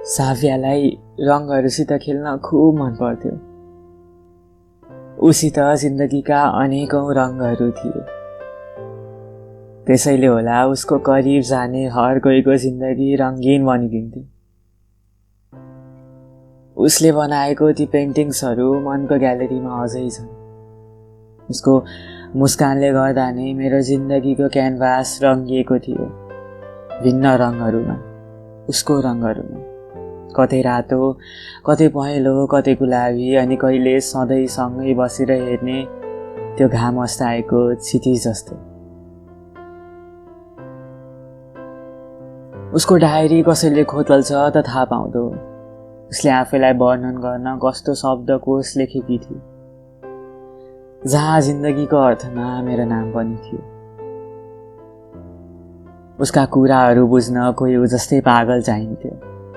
साफियालाई रङहरूसित खेल्न खुब मन पर्थ्यो। उसित जिन्दगीका अनेकौं रङहरू थिए। त्यसैले होला उसको करिब जाने हर कोहीको जिन्दगी रङ्गीन बनिदिन्थ्यो। उसले बनाएको ती पेन्टिङ्सहरू मनको ग्यालेरीमा अझै छन्। उसको मुस्कानले गर्दा नै मेरो जिन्दगीको क्यानभास रङ्गिएको थियो, भिन्न रङहरूमा, उसको रङहरूमा। कतै रातो, कतै पहेँलो, कतै गुलाबी, अनि कहिले सधैँ सँगै बसेर हेर्ने त्यो घाम अस्ताएको क्षितिज जस्तो। उसको डायरी कसैले खोतल्छ त थाहा पाउँदो। उसले आफैलाई वर्णन गर्न कस्तो शब्दकोश लेखेकी थिए, जहाँ जिन्दगीको अर्थमा मेरो नाम पनि थियो। उसका कुराहरू बुझ्न कोही उ जस्तै पागल चाहिन्थ्यो,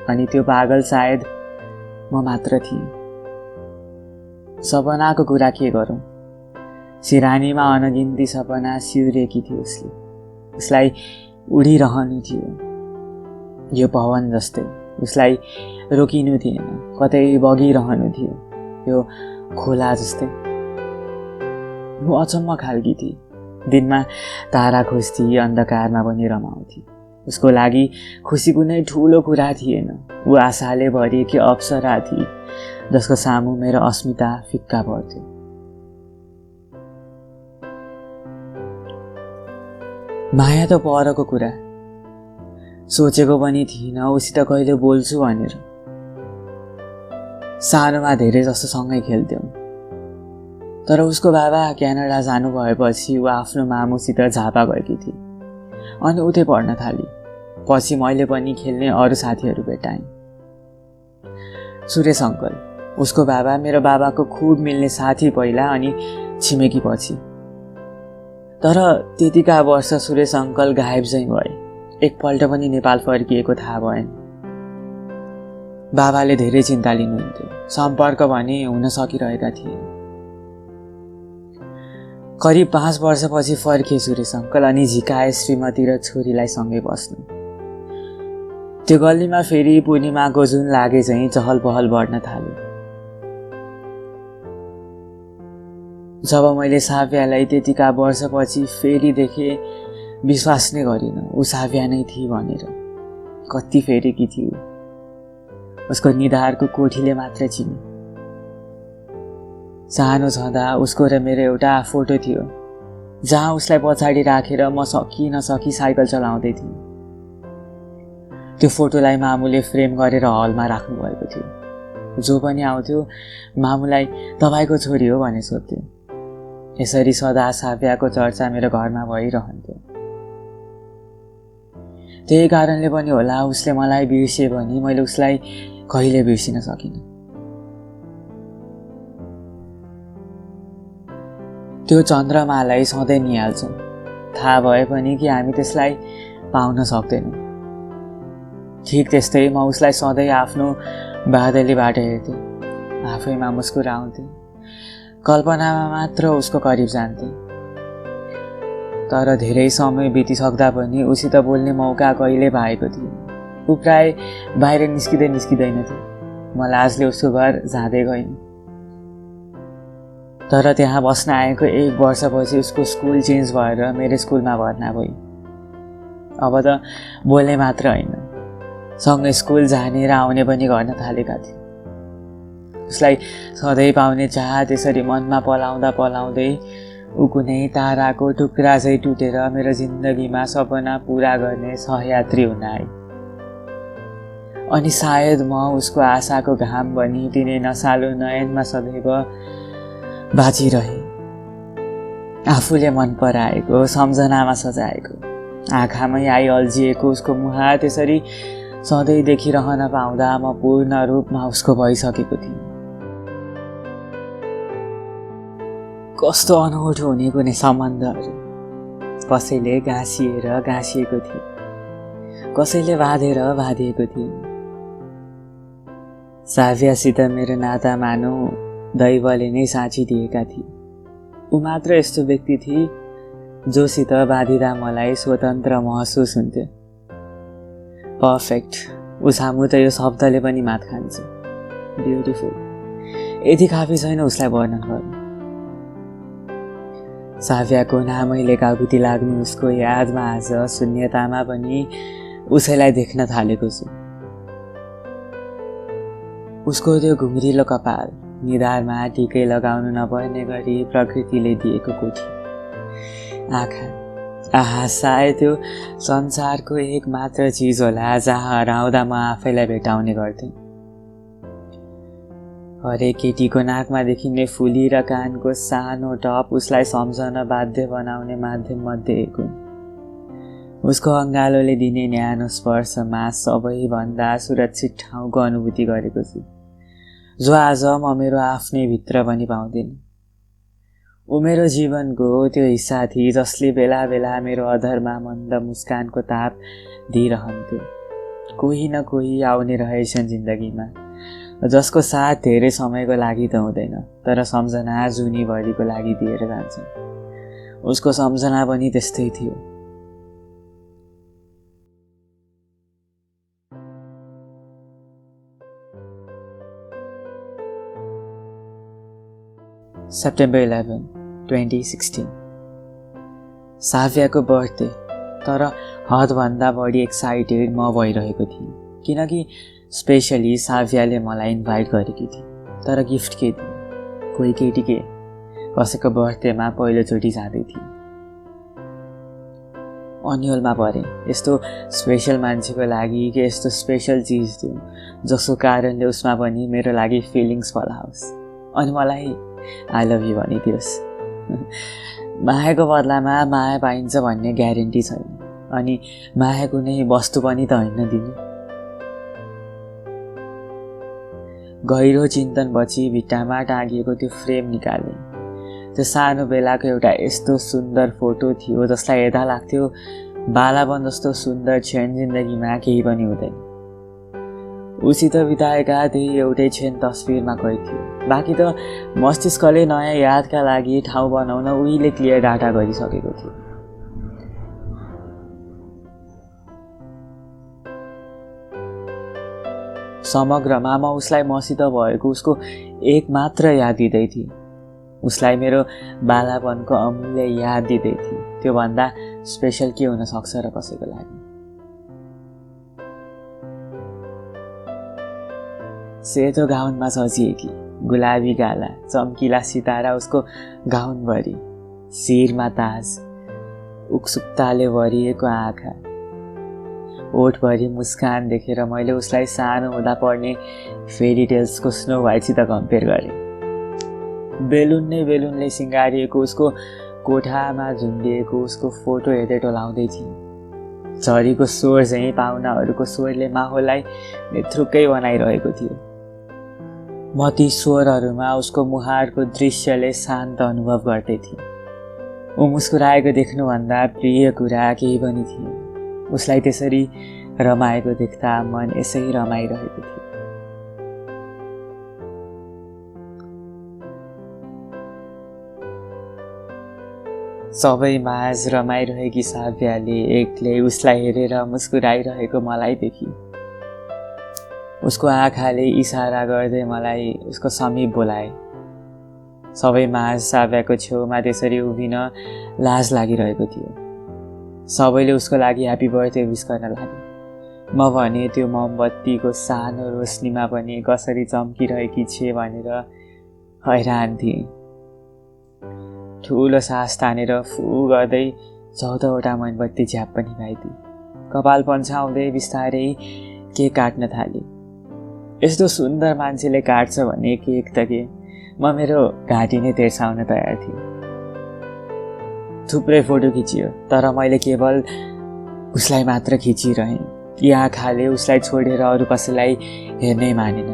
अनि त्यो पागल सायद म मात्र थिएँ। सपनाको कुरा के गरौँ, सिरानीमा अनगिन्ती सपना सिउरेकी थियो उसले। उसलाई उडिरहनु थियो यो पवन जस्तै, उसलाई रोकिनु थिएन, कतै बगिरहनु थियो यो खोला जस्तै। म अचम्म खालकी थिए, दिनमा तारा खोज्थी, अन्धकारमा पनि रमाउँथे। उसको लागि खुसी कुनै ठुलो कुरा थिएन। ऊ आशाले भरिएकी अप्सरा थिए, जसको सामु मेरो अस्मिता फिक्का पर्थ्यो। माया त परको कुरा, सोचेको पनि थिइनँ उसित कहिले बोल्छु भनेर। सानोमा धेरै जस्तो सँगै खेल्थ्यौँ, तर उसको बाबा क्यानाडा जानु भएपछि ऊ आफ्नो मामुसित झापा गएकी थिए, अनि उतै पढ्न थाली। पछि मैले पनि खेल्ने अरू साथीहरू भेटाएँ। सुरेश अङ्कल, उसको बाबा मेरो बाबाको खुब मिल्ने साथी पहिला, अनि छिमेकी पछि। तर त्यतिका वर्ष सुरेश अङ्कल गायब चाहिँ भए, एकपल्ट पनि नेपाल फर्किएको थाहा भएन। बाबाले धेरै चिन्ता लिनुहुन्थ्यो, सम्पर्क भने हुन सकिरहेका थिए। करिब 5 वर्षपछि फर्के सुरेश अङ्कल, अनि झिकाए श्रीमती र छोरीलाई सँगै बस्नु। त्यो गल्लीमा फेरि पूर्णिमाको जुन लागे चाहिँ चहल पहल बढ्न थाल्यो। जब मैले साफियालाई त्यतिका वर्षपछि फेरि देखेँ, विश्वास नै गरिनँ ऊ साफिया नै थिए भनेर। कति फेरेकी थियो, उसको निधारको कोठीले मात्र चिने। सानो छँदा उसको र मेरो एउटा फोटो थियो, जहाँ उसलाई पछाडि राखेर म सकि नसकी साइकल चलाउँदै थिएँ। त्यो फोटोलाई मामुले फ्रेम गरेर हलमा राख्नु भएको थियो। जो पनि आउँथ्यो मामुलाई तपाईँको छोरी हो भने सोध्थ्यो। यसरी सदा साफियाको चर्चा मेरो घरमा भइरहन्थ्यो। त्यही कारणले पनि होला उसले मलाई बिर्से भने मैले उसलाई कहिले बिर्सिन सकिनँ। त्यो चन्द्रमालाई सधैँ निहाल्छौँ, थाहा भए पनि कि हामी त्यसलाई पाउन सक्दैनौँ। ठिक त्यस्तै म उसलाई सधैँ आफ्नो बादलीबाट हेर्थेँ, आफैमा मुस्कुराउँथेँ, कल्पनामा मात्र उसको करिब जान्थेँ। तर धेरै समय बितिसक्दा पनि उसित बोल्ने मौका कहिले पाएको थिएँ। ऊ प्राय बाहिर निस्किँदैन थियो। म लाजले उसको घर जाँदै गइनँ। तर त्यहाँ बस्न आएको 1 वर्षपछि उसको स्कुल चेन्ज भएर मेरो स्कुलमा भर्ना भई। अब त बोल्ने मात्र होइन, सँगै स्कुल जाने र आउने पनि गर्न थालेका थिए। उसलाई सधैँ पाउने चाह त्यसरी मनमा पलाउँदै ऊ कुनै ताराको टुक्रा चाहिँ टुटेर मेरो जिन्दगीमा सपना पुरा गर्ने सहयात्री हुन आए। अनि सायद म उसको आशाको घाम बनी तिनै नसालु नयनमा सदैव बाँचिरहे। आफूले मन पराएको, सम्झनामा सजाएको, आँखामै आई अल्झिएको उसको मुहार त्यसरी सधैँ देखिरहन पाउँदा म पूर्ण रूपमा उसको भइसकेको थिएँ। कस्तो अनौठो हुने कुनै सम्बन्धहरू, कसैले गाँसिएको थियो, कसैले बाँधिएको थियो। साफियासित मेरो नाता मानौ दैवले नै साँचिदिएका थिए। ऊ मात्र यस्तो व्यक्ति थिए जोसित बाँधिँदा मलाई स्वतन्त्र महसुस हुन्थ्यो। पर्फेक्ट ऊ सामु त यो शब्दले पनि मात खान्छ। ब्युटिफुल, यति काफी छैन उसलाई वर्णन गर्नु। साफियाको नामैले काकुती लाग्ने उसको यादमा आज शून्यतामा पनि उसैलाई देख्न थालेको छु। उसको त्यो घुम्रिलो कपाल, निधारमा टिकै लगाउनु नपर्ने गरी प्रकृतिले दिएको कोठी, आँखा, आहा सायद त्यो संसारको एक मात्र चिज होला जहाँ हराउँदा म आफैलाई भेटाउने गर्थेँ। हरेक केटीको नाकमा देखिने फुली र कानको सानो टप उसलाई सम्झन बाध्य बनाउने माध्यम मध्ये एक हुन्। उसको अङ्गालोले दिने न्यानो स्पर्शमा सबैभन्दा सुरक्षित ठाउँको अनुभूति गरेको छु, जो आज म मेरो आफ्नै भित्र पनि पाउँदिन। ऊ मेरो जीवनको त्यो हिस्सा थिए जसले बेला बेला मेरो अधरमा मन्द मुस्कानको ताप दिइरहन्थ्यो। कोही न कोही आउने रहेछन् जिन्दगीमा, जसको साथ धेरै समयको लागि त हुँदैन, तर सम्झना जुनीभरिको लागि दिएर जान्छ। उसको सम्झना पनि त्यस्तै थियो। सेप्टेम्बर 11, 2016 साफियाको बर्थडे, तर हदभन्दा बढी एक्साइटेड म भइरहेको थिएँ, किनकि स्पेसली साफियाले मलाई इन्भाइट गरेकी थिए। तर गिफ्ट के थिए, कोही केटी के कसैको बर्थडेमा पहिलोचोटि जाँदै थिए। अन्यलमा परेँ, यस्तो स्पेसल मान्छेको लागि के यस्तो स्पेसल चिज दिउँ जसको कारणले उसमा पनि मेरो लागि फिलिङ्स फलाओस् अनि मलाई आई लभ यु भनिदियोस्। मायाको बदलामा माया पाइन्छ भन्ने ग्यारेन्टी छैन, अनि माया कुनै वस्तु पनि त होइन दिनु। गहिरो चिन्तनपछि भित्तामा टाँगिएको त्यो फ्रेम निकालेँ। त्यो सानो बेलाको एउटा यस्तो सुन्दर फोटो थियो जसलाई हेर्दा लाग्थ्यो बालापन जस्तो सुन्दर क्षण जिन्दगीमा केही पनि हुँदैन। उसित बिताएका त्यही एउटै क्षण तस्विरमा कैद थियो। बाँकी त मस्तिष्कले नयाँ यादका लागि ठाउँ बनाउन उहिले क्लियर डाटा गरिसकेको थियो। समग्रमा म उसलाई मसित भएको उसको एक मात्र याद दिँदै थिएँ। उसलाई मेरो बालापनको अमूल्य याद दिँदै थिएँ। त्योभन्दा स्पेसल के हुन सक्छ र कसैको लागि। सेतो गाउनमा सजिएकी, गुलाबी गाला, चम्किला सितारा उसको गाउनभरि, शिरमा ताज, उत्सुकताले भरिएको आँखा, ओठभरि मुस्कान देखेर मैले उसलाई सानो हुँदा पढ्ने फेरी टेल्सको स्नो वाइटसित कम्पेयर गरेँ। बेलुनले सिँगारिएको उसको कोठामा झुन्डिएको उसको फोटो हेर्दै टोलाउँदै थिएँ। झरीको स्वर चाहिँ पाहुनाहरूको स्वरले माहौललाई नेत्रुक्कै बनाइरहेको थियो। म ती स्वरहरूमा उसको मुहारको दृश्यले शान्त अनुभव गर्दै थिएँ। ऊ मुस्कुराएको देख्नुभन्दा प्रिय कुरा केही पनि थिएन। उसलाई त्यसरी रमाएको देख्दा मन यसै रमाइरहेको थियो। सबै माझ रमाइरहेकी साफियाले एक्लै उसलाई हेरेर मुस्कुराइरहेको मलाई देखी। उसको आँखाले इसारा गर्दै मलाई उसको समीप बोलाए। सबै माझ साफियाको छेउमा त्यसरी उभिन लाज लागिरहेको थियो। सबैले उसको लागि ह्यापी बर्थडे विश गर्न लागे। म भने त्यो मोमबत्तीको सानो रोशनीमा पनि कसरी चम्किरहेकी छे भनेर हैरान थिएँ। ठुलो सास तानेर फु गर्दै 14वटा मोमबत्ती झ्याप पनि पाइदिए। कपाल पन्छाउँदै बिस्तारै केक काट्न थाले। यस्तो सुन्दर मान्छेले काट्छ भने केक त के, म मेरो घाँटी नै तेर्साउन तयार थिएँ। थुप्रै फोटो खिचियो, तर मैले केवल उसलाई मात्र खिचिरहेँ। यी आँखाले उसलाई छोडेर अरू कसैलाई हेर्नै मानेन।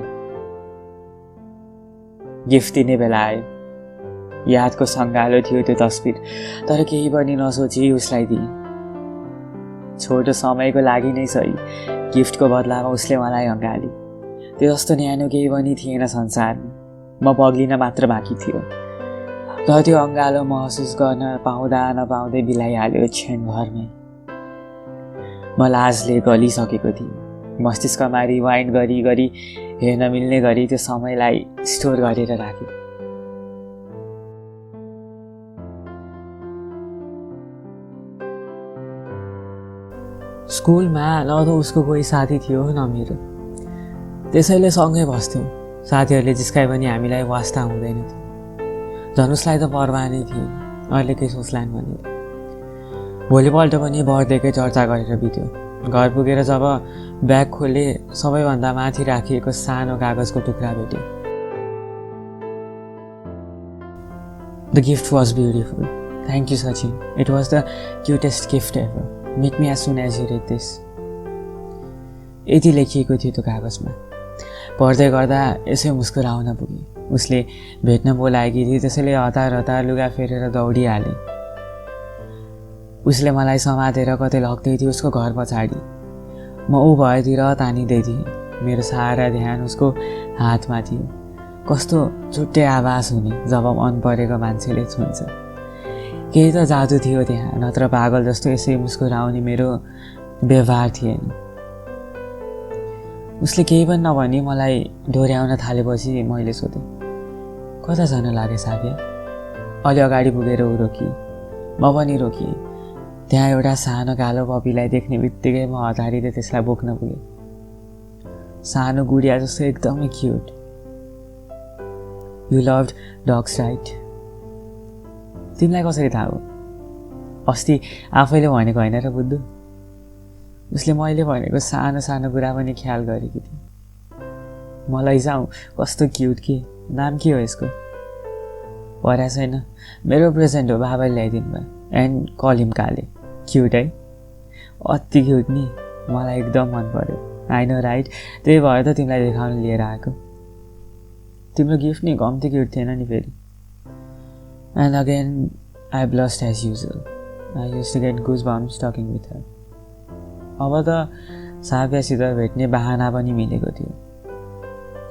गिफ्ट दिने बेला आयो। यादको सङ्गालो थियो त्यो तस्बिर, तर केही पनि नसोची उसलाई दिएँ। छोटो समयको लागि नै सही, गिफ्टको बदलामा उसले मलाई अँगाली। त्यो जस्तो न्यानो केही पनि थिएन संसारमा। म पग्लिन मात्र बाँकी थियो। तर त्यो अँगालो महसुस गर्न पाउँदा नपाउँदै बिलाइहाल्यो क्षणभरमै। म लाजले गलिसकेको थिएँ। मस्तिष्कमा रिवाइन्ड गरी गरी हेर्न मिल्ने गरी त्यो समयलाई स्टोर गरेर राख्यो। स्कुलमा न त उसको कोही साथी थियो न मेरो, त्यसैले सँगै बस्थ्यौँ। साथीहरूले जिस्काए पनि हामीलाई वास्ता हुँदैन थियो। झन् उसलाई त परवाह नै थियो, अहिले के सोच्लान् भनेर। भोलिपल्ट पनि बर्थडेकै चर्चा गरेर बित्यो। घर पुगेर जब ब्याग खोले सबैभन्दा माथि राखिएको सानो कागजको टुक्रा भेटेँ। The gift was beautiful. Thank you Sachin, it was the क्युटेस्ट gift ever. Meet me as soon as you read this। यति लेखिएको थियो त्यो कागजमा। पढ्दै गर्दा यसै मुस्कुराउन पुगेँ। उसले भेट्न बोलाएकी थिए, त्यसैले हतार हतार लुगा फेरेर दौडिहालेँ। उसले मलाई समातेर कतै लग्दै थियो उसको घर पछाडि। म ऊ भएतिर तानिँदै थिएँ। मेरो सारा ध्यान उसको हातमा थियो। कस्तो छुट्टै आभास हुने जब मन परेको मान्छेले छुन्छ। केही त जादु थियो त्यहाँ, नत्र पागल जस्तो यसै मुस्कुराउने मेरो व्यवहार थिएन। उसले केही पनि नभनी मलाई डोर्याउन थालेपछि मैले सोधेँ, कता जान लागे साव्या? अलि अगाडि पुगेर ऊ रोकिए, म पनि रोकिएँ। त्यहाँ एउटा सानो कालो पपीलाई देख्ने बित्तिकै म हतारिँदै त्यसलाई बोक्न पुगेँ। सानो गुडिया जस्तो एकदमै क्युट। You लभड dogs right? तिमीलाई कसरी थाहा हो? अस्ति आफैले भनेको होइन र बुद्धु? उसले मैले भनेको सानो सानो कुरा पनि ख्याल गरेकी थिए। म लैजाउँ, कस्तो क्युट के। नाम के हो यसको? पढा छैन, मेरो प्रेजेन्ट हो, बाबाले ल्याइदिनु भयो। And call him Kale. Cute है? अति क्युट नि, मलाई एकदम मन पर्यो। आई नो राइट, त्यही भएर त तिमीलाई देखाउन लिएर आएको। तिम्रो गिफ्ट नि कम्ती क्युट थिएन नि फेरि। And again, I blushed as usual. I used to get goosebumps talking with her. अब त साव्यासित भेट्ने बहाना पनि मिलेको थियो।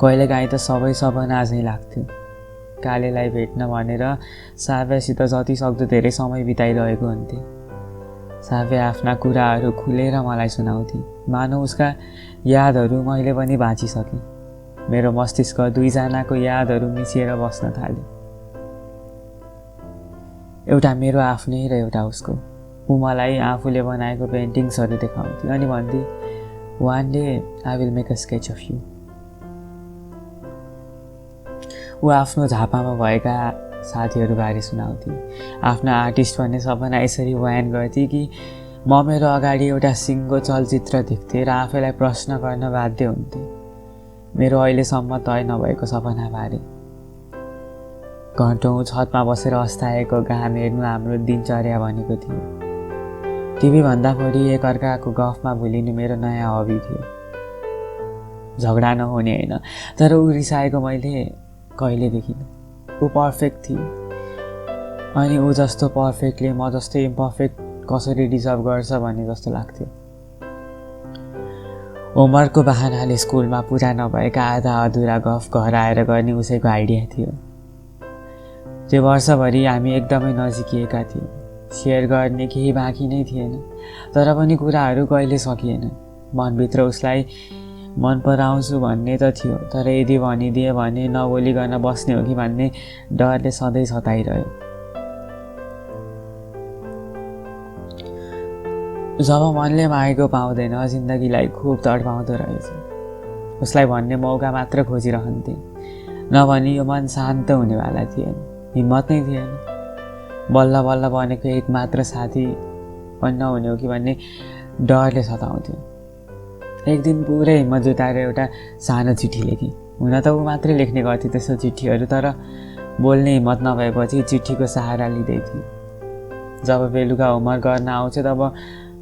कहिलेकाहीँ त सबै सपना झैँ लाग्थ्यो। कालेलाई भेट्न भनेर साव्यासित जति सक्दो धेरै समय बिताइरहेको हुन्थेँ। साव्या आफ्ना कुराहरू खुलेर मलाई सुनाउँथे। मानौ उसका यादहरू मैले पनि बाँचिसकेँ। मेरो मस्तिष्क दुईजनाको यादहरू मिसिएर बस्न थाल्यो। एउटा मेरो आफ्नै र एउटा उसको। ऊ मलाई आफूले बनाएको पेन्टिङ्सहरू देखाउँथ्यो अनि भन्थे, one day I will make a sketch of you. ऊ आफ्नो झापामा भएका साथीहरूबारे सुनाउँथे। आफ्नो आर्टिस्ट भन्ने सपना यसरी बयान गर्थे कि म मेरो अगाडि एउटा सिङ्गो चलचित्र देख्थेँ र आफैलाई प्रश्न गर्न बाध्य हुन्थेँ मेरो अहिलेसम्म तय नभएको सपनाबारे। घन्टौँ छतमा बसेर अस्ताएको घाम हेर्नु हाम्रो दिनचर्या भनेको थियो। टिभीभन्दा बढी एकअर्काको गफमा भुलिनु मेरो नयाँ हबी थियो। झगडा नहुने होइन, तर ऊ रिसाएको मैले कहिले देखिनँ। ऊ पर्फेक्ट थियो अनि ऊ जस्तो पर्फेक्टले म जस्तो इम्पर्फेक्ट कसरी डिजर्भ गर्छ भन्ने जस्तो लाग्थ्यो। होमवर्कको बहानाले स्कुलमा पुरा नभएका आधा अधुरा गफ घर आएर गर्ने उसैको आइडिया थियो। त्यो वर्षभरि हामी एकदमै नजिकिएका थियौँ। सेयर गर्ने केही बाँकी नै थिएन, तर पनि कुराहरू कहिले सकिएन। मनभित्र उसलाई मन पराउँछु भन्ने त थियो, तर यदि भनिदिए भने नबोलिकन बस्ने हो कि भन्ने डरले सधैँ सताइरह्यो। जब मनले मागेको पाउँदैन जिन्दगीलाई खुब तडपाउँदो रहेछ। उसलाई भन्ने मौका मात्र खोजिरहन्थे, नभनी यो मन शान्त हुनेवाला थिएन। हिम्मत नै थिएन। बल्ल बल्ल बनेको एक मात्र साथी पनि नहुने हो कि भन्ने डरले सताउँथ्यो। एक दिन पुरै हिम्मत जुटाएर एउटा सानो चिठी लेखेँ। हुन त ऊ मात्रै लेख्ने गर्थ्यो त्यस्तो चिठीहरू, तर बोल्ने हिम्मत नभएपछि चिठीको सहारा लिँदै थिएँ। जब बेलुका होमवर्क गर्न आउँछ तब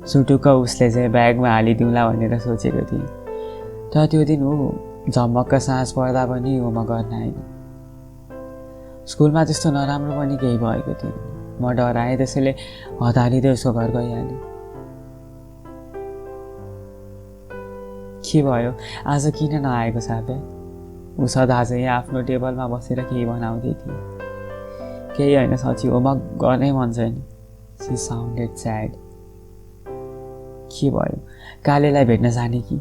सुटुक्क उसले चाहिँ ब्यागमा हालिदिउँला भनेर सोचेको थिएँ। तर त्यो दिन ऊ झमक्क साँझ पर्दा पनि होमवर्क गर्न आएन। स्कुलमा त्यस्तो नराम्रो पनि केही भएको थियो। म डराएँ, त्यसैले हतारिँदै उसको घर गइहालेँ। के भयो आज किन नआएको साव्या? ऊ सदा चाहिँ आफ्नो टेबलमा बसेर केही बनाउँदै थिए। केही होइन सची, होमवर्क गर्नै मन छैन। She sounded sad. के भयो? कालेलाई भेट्न जाने कि?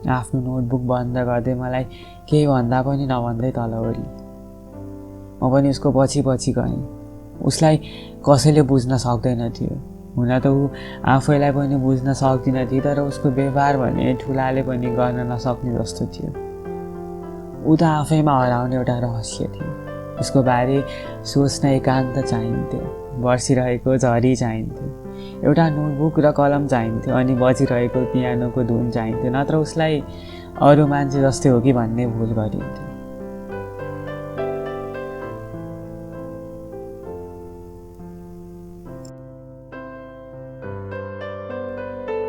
आफ्नो नोटबुक बन्द गर्दै मलाई केही भन्दा पनि नभन्दै तल ओर्ली। म पनि उसको पछि पछि गएँ। उसलाई कसैले बुझ्न सक्दैन थियो। हुन त ऊ आफैलाई पनि बुझ्न सक्दिन थियो, तर उसको व्यवहार भने ठुलाले पनि गर्न नसक्ने जस्तो थियो। ऊ त आफैमा हराउने एउटा रहस्य थियो। उसको बारे सोच्न एकान्त चाहिन्थ्यो, बर्सिरहेको झरी चाहिन्थ्यो, एउटा नोटबुक र कलम चाहिन्थ्यो, अनि बजिरहेको पियानोको धुन चाहिन्थ्यो, नत्र उसलाई अरू मान्छे जस्तै हो कि भन्ने भुल गरिन्थ्यो।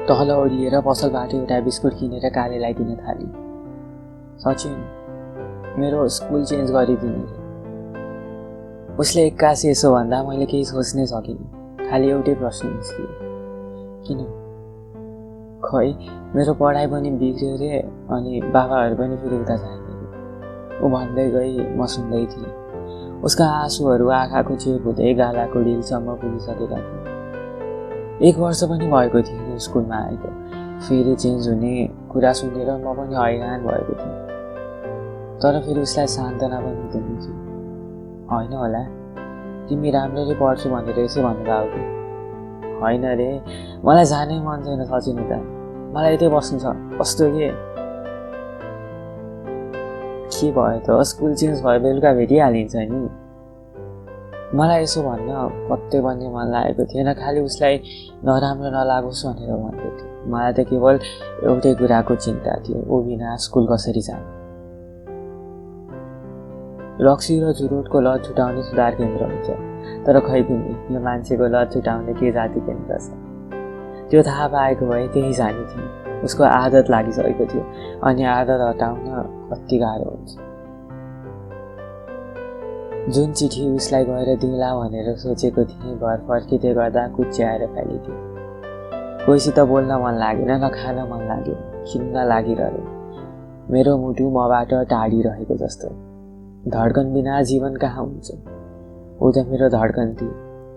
तल ओर्लिएर पसलबाट एउटा बिस्कुट किनेर कालेलाई दिन थाली। सचिन, मेरो स्कुल चेन्ज गरिदिनु रे। उसले एक्कासी यसो भन्दा मैले केही सोच्नै सकिनँ। खालि एउटै प्रश्न निस्कियो, किन? खै मेरो पढाइ पनि बिग्रियो रे, अनि बाबाहरू पनि फेरि उता जाने। ऊ भन्दै गई, म सुन्दै थिएँ। उसका आँसुहरू आँखाको चेप हुँदै गालाको डिलसम्म पुगिसकेका थिए। 1 वर्ष पनि भएको थिएन स्कुलमा आएको। फेरि चेन्ज हुने कुरा सुनेर म पनि हैरान भएको थिएँ। तर फेरि उसलाई सान्त्वना पनि दिनु थियो। होइन होला, तिमी राम्ररी पढ्छु भनेर यसै भन्नुभयो कि? होइन रे, मलाई जानै मन छैन सचिन उता। मलाई यतै बस्नु छ। कस्तो के भयो त? स्कुल चेन्ज भयो, बेलुका भेटिहालिन्छ नि। मलाई यसो भन्न कतै पनि मन लागेको थिएन। खालि उसलाई नराम्रो नलागोस् भनेर भन्दै थियो। मलाई त केवल एउटै कुराको चिन्ता थियो, ऊ बिना स्कुल कसरी जाने। रक्सी र चुरोटको लत छुटाउने सुधार केन्द्र हुन्छ, तर खै कुन्नी यो मान्छेको लत छुटाउने के जाति केन्द्र छ? त्यो थाहा पाएको भए त्यही जाने थियो। उसको आदत लागिसकेको थियो, अनि आदत हटाउन कति गाह्रो हुन्छ। जुन चिठी उसलाई गएर दिउँला भनेर सोचेको थिएँ, घर फर्किँदै गर्दा कुच्याएर फालिदिएँ। कोहीसित बोल्न मन लागेन, न खान मन लाग्यो, खिन्न लागिरह्यो। मेरो मुटु मबाट टाढिरहेको जस्तो। धड्कन बिना जीवन कहाँ हुन्छ? ऊ त मेरो धड्कन थियो,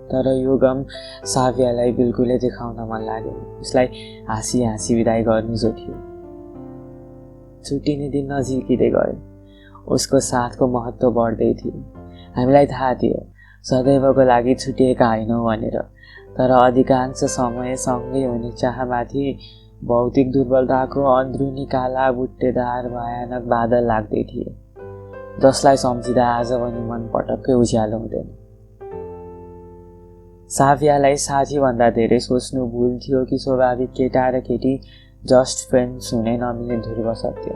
तर यो गम साव्यालाई बिल्कुलै देखाउन मन लागेन। उसलाई हाँसी हाँसी विदाई गर्नु जो थियो। छुट्टिने दिन नजिकिँदै गयो। उसको साथको महत्त्व बढ्दै थियो। हामीलाई थाहा थियो सदैवको लागि छुटिएका होइनौँ भनेर, तर अधिकांश समय सँगै हुने चाहमाथि भौतिक दुर्बलताको अन्ध्रुनी काला बुट्टेदार भयानक बादल लाग्दै थिए, जसलाई सम्झिँदा आज पनि मन पटक्कै उज्यालो हुँदैन। साव्यालाई साथीभन्दा धेरै सोच्नु भुल थियो कि स्वाभाविक केटा र केटी जस्ट फ्रेन्ड्स हुनै नमिल्ने ध्रुव सत्य?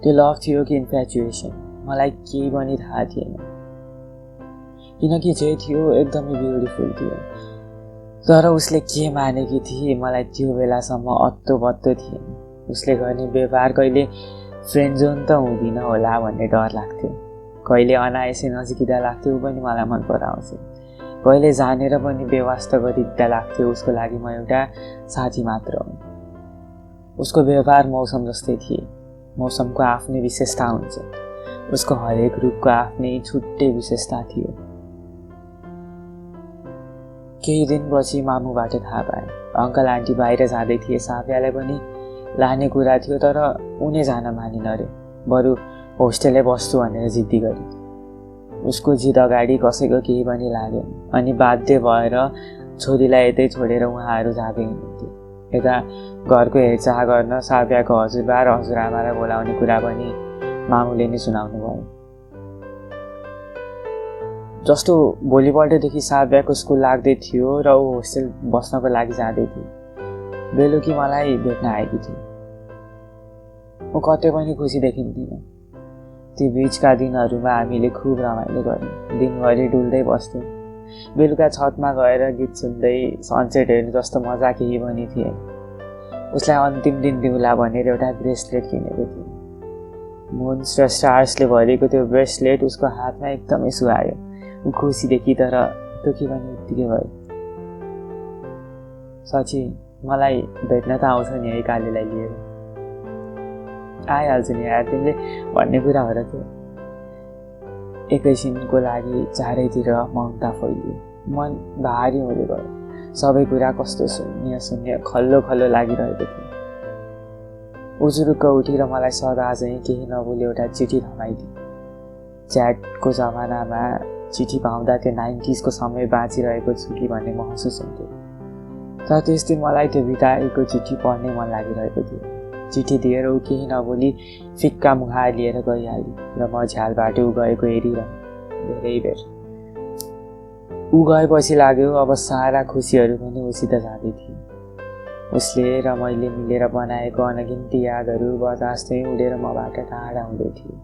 त्यो लभ थियो कि इन्फ्याचुएसन? मलाई केही पनि थाहा थिएन, किनकि जे थियो एकदमै ब्युटिफुल थियो। तर उसले के मानेकी थिए मलाई त्यो बेलासम्म अत्तो पत्तो थिएन। उसले गर्ने व्यवहार कहिले फ्रेन्ड जोन त हुँदिन होला भन्ने डर लाग्थ्यो। कहिले अनायसै नजिकिँदा लाग्थ्यो ऊ पनि मलाई मन पराउँछ। कहिले जानेर पनि बेवास्ता गरिदिँदा लाग्थ्यो उसको लागि म एउटा साथी मात्र हो। उसको व्यवहार मौसम जस्तै थिए। मौसमको आफ्नै विशेषता हुन्छ। उसको हरेक रूपको आफ्नै छुट्टै विशेषता थियो। केही दिनपछि मामुबाट थाहा पाएँ अङ्कल आन्टी बाहिर जाँदै थिए। साव्यालाई पनि लाने कुरा थियो, तर उनी जान मानिन रे, बरु होस्टेलै बस्छु भनेर जिद्दी गरी। उसको जिद अगाडि कसैको केही पनि लागेन, अनि बाध्य भएर छोरीलाई यतै छोडेर उहाँहरू जाँदै हुनुहुन्थ्यो। यता घरको हेरचाह गर्न साव्याको हजुरबा र हजुरआमालाई बोलाउने कुरा पनि मामुले नै सुनाउनु भयो। जस्तो भोलिपल्टदेखि साव्याको स्कुल लाग्दै थियो र ऊ होस्टेल बस्नको लागि जाँदै थियो। बेलुकी मलाई भेट्न आएकी थियो। म कतै पनि खुसी देखिन्थिनँ। ती बिचका दिनहरूमा हामीले खुब रमाइलो गऱ्यौँ। दिनभरि डुल्दै बस्थ्यौँ। बेलुका छतमा गएर गीत सुन्दै सनसेट हेर्नु जस्तो मजा केही पनि थिएन। उसलाई अन्तिम दिन दिउँला भनेर एउटा ब्रेसलेट किनेको थियो। मुन्स र स्टार्सले भरिएको त्यो ब्रेसलेट उसको हातमा एकदमै सुहायो। ऊ खुसी देखि, तर दुःखी पनि उत्तिकै भयो। सची मलाई भेट्न त आउँछ नि है कालीलाई लिएर? आइहाल्छु नि यार, तिमीले भन्ने कुरा हो र त्यो। एकैछिनको लागि चारैतिर मौनता फैलियो। मन भारी हुँदै गयो। सबै कुरा कस्तो शून्य शून्य खल्लो खल्लो लागिरहेको थियो। उजुरुक्क उठेर मलाई सदा चाहिँ केही नबोली एउटा चिठी थमाइदिए। च्याटको जमानामा चिठी पाउँदा त्यो 90s को समय बाँचिरहेको छु कि भन्ने महसुस हुन्थ्यो। तर त्यस दिन मलाई त्यो बिताएको चिठी पढ्ने मन लागिरहेको थियो। चिठी दिएर ऊ केही नबोली फिक्का मुहार लिएर गइहाल्यो र म झ्यालबाट ऊ गएको हेरिरहेँ धेरै बेर। ऊ गएपछि लाग्यो अब सारा खुसीहरू पनि उसित जाँदै थिए। उसले र मैले मिलेर बनाएको अनगिन्ती यादहरू बतासै उडेर मबाट टाढा हुँदै थिए।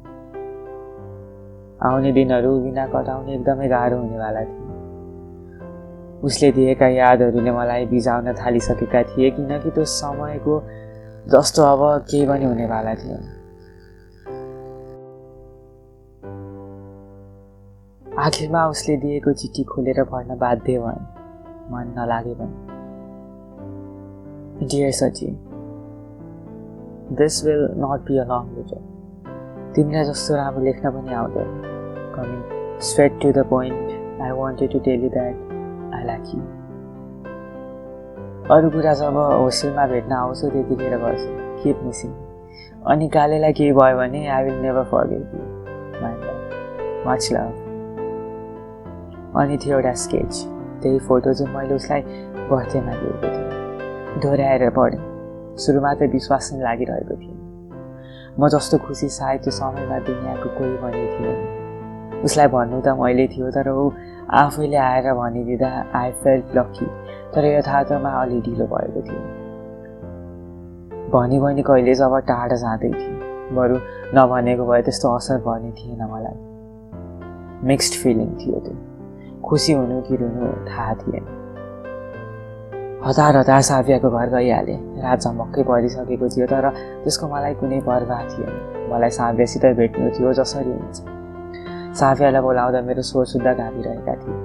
आउने दिनहरू बिना कटाउने एकदमै गाह्रो हुनेवाला थिए। उसले दिएका यादहरूले मलाई बिजाउन थालिसकेका थिए, किनकि त्यो समयको जस्तो अब केही पनि हुनेवाला थियो। आखिरमा उसले दिएको चिठी खोलेर पढ्न बाध्य भएँ, मन नलागे पनि। Dear Sachi, this will not be a long letter. तिमीलाई जस्तो राम्रो लेख्न पनि आउँदैन। Coming straight to the point, I wanted to tell you that I like you. अरू कुरा जब होस्टेलमा भेट्न आउँछु त्यतिखेर गर्छु, keep missing. अनि कालेलाई केही भयो भने I will never forget you. My love, much love. अनि थियो एउटा स्केच, त्यही फोटो जुन मैले उसलाई बर्थडेमा दिएको थिएँ। दोहोऱ्याएर पढेँ। सुरुमा त विश्वास नै लागिरहेको थियो। म जस्तो खुसी सायद त्यो समयमा दुनियाँको कोही पनि थिएन। उसलाई भन्नु त मैले थियो, तर ऊ आफैले आएर भनिदिँदा आई फेल्ट लकी, तर यथार्थमा अलि ढिलो भएको थियो। भनी पनि कहिले जब टाढा जाँदै थिएँ, बरु नभनेको भए त्यस्तो असर पर्ने थिएन मलाई। मिक्स्ड फिलिङ थियो त्यो, खुसी हुनु कि रुनु थाहा थिएन। हतार हतार साफियाको घर गइहालेँ। रात झमक्कै परिसकेको थियो, तर त्यसको मलाई कुनै परवाह थिएन। मलाई साफियासित भेट्नु थियो जसरी हुन्छ। साफियालाई बोलाउँदा मेरो स्वर सुद्धा गाभिरहेका थिए।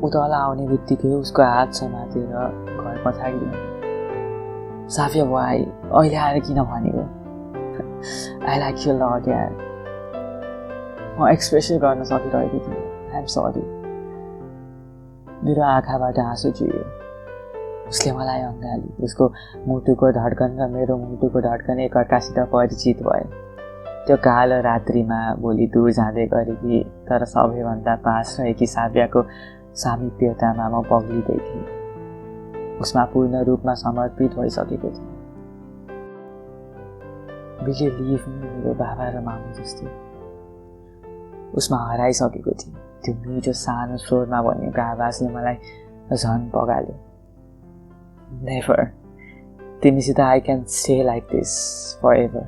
ऊ तल आउने बित्तिकै उसको हात समातेर घर पठाइदिएँ। साफिया भाइ, अहिले आएर किन भनेको? आई लाइक यु लट यार। म एक्सप्रेसै गर्न सकिरहेको थिएँ। I am sorry. मेरो आँखाबाट आँसु चुह्यो। उसले मलाई अँगाली। उसको मुटुको धड्कन र मेरो मुटुको धड्कन एकअर्कासित परिचित भयो। त्यो कालो रात्रिमा भोलि दूर जाँदै गरेकी तर सबैभन्दा पास रहेकी साफियाको सामिप्यतामा म पग्लिँदै थिएँ। उसमा पूर्ण रूपमा समर्पित भइसकेको थिएँ। बिले लिभ मेरो बाबा र मामु जस्तै उसमा हराइसकेको थिएँ। त्यो मिठो सानो स्वरमा भनेको आवाजले मलाई झन् पगाल्यो। नेभर, तिमीसित I can stay like this for ever.